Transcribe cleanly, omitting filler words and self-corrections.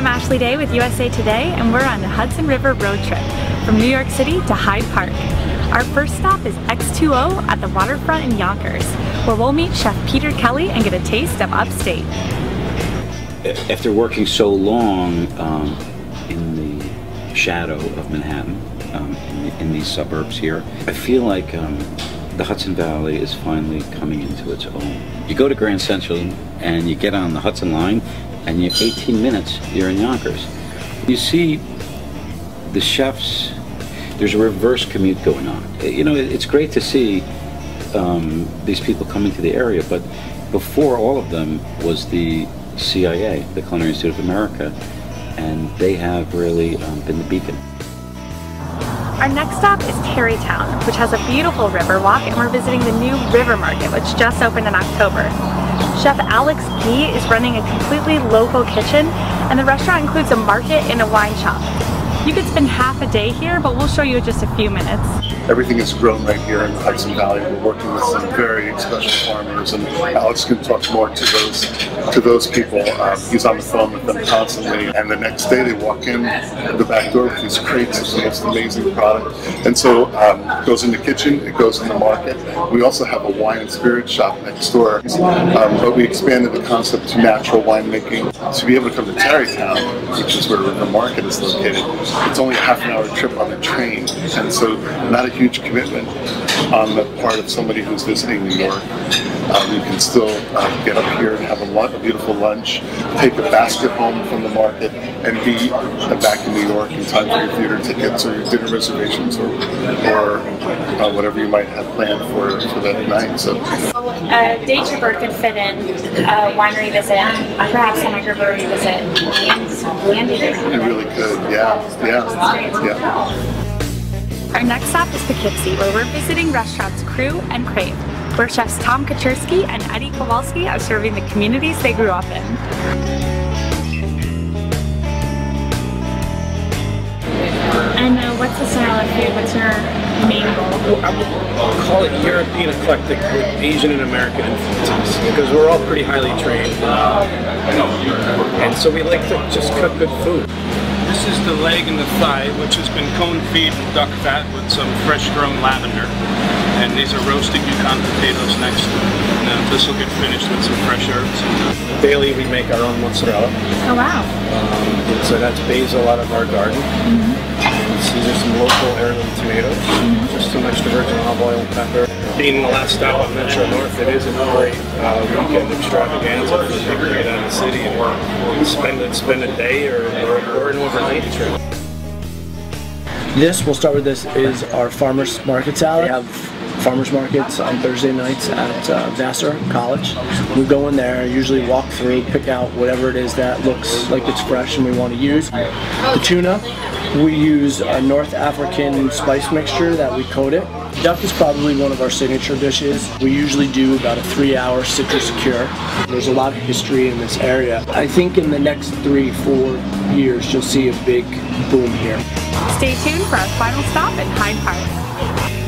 I'm Ashley Day with USA Today, and we're on the Hudson River road trip from New York City to Hyde Park. Our first stop is X2O at the waterfront in Yonkers, where we'll meet Chef Peter Kelly and get a taste of upstate. After working so long in the shadow of Manhattan, in these suburbs here, I feel like the Hudson Valley is finally coming into its own. You go to Grand Central and you get on the Hudson line, and in 18 minutes you're in Yonkers. You see the chefs, there's a reverse commute going on. You know, it's great to see these people coming to the area, but before all of them was the CIA, the Culinary Institute of America, and they have really been the beacon. Our next stop is Tarrytown, which has a beautiful river walk, and we're visiting the new River Market, which just opened in October. Chef Alex Gee is running a completely local kitchen, and the restaurant includes a market and a wine shop. You could spend half a day here, but we'll show you in just a few minutes. Everything is grown right here in the Hudson Valley. We're working with some very special farmers, and Alex can talk more to those people. He's on the phone with them constantly, and the next day they walk in the back door with these crates of the most amazing product. And so it goes in the kitchen, it goes in the market. We also have a wine and spirit shop next door, but we expanded the concept to natural winemaking. To be able to come to Tarrytown, which is where River Market is located, it's only a half-an-hour trip on the train, and so not a huge commitment on the part of somebody who's visiting New York. You can still get up here and have a beautiful lunch, take a basket home from the market, and be back in New York in time for your theater tickets or your dinner reservations or whatever you might have planned for that night. So, a day tripper could fit in a winery visit, perhaps a microbrewery visit, and it really could, yeah. Our next stop is Poughkeepsie, where we're visiting restaurants Crew and Crave, where chefs Tom Kaczorski and Eddie Kowalski are serving the communities they grew up in. And what's the style of food? What's your main goal? I would call it European eclectic with Asian and American influences, because we're all pretty highly trained, and so we like to just cook good food. This is the leg and the thigh, which has been cone-feed duck fat with some fresh-grown lavender. And these are roasted Yukon potatoes next to it. And this will get finished with some fresh herbs. Daily we make our own mozzarella. Oh wow. So that's basil out of our garden. These are some local heirloom tomatoes. Just some extra virgin olive oil and pepper. Being the last stop on Metro North, it is a great weekend extravaganza for people to get out of the city and spend a day or an overnight trip. We'll start with this, is our farmers market salad. We have farmers markets on Thursday nights at Vassar College. We go in there, usually walk through, pick out whatever it is that looks like it's fresh and we want to use. The tuna, we use a North African spice mixture that we coat it. Duck is probably one of our signature dishes. We usually do about a 3-hour citrus cure. There's a lot of history in this area. I think in the next 3-4 years you'll see a big boom here. Stay tuned for our final stop in Hyde Park.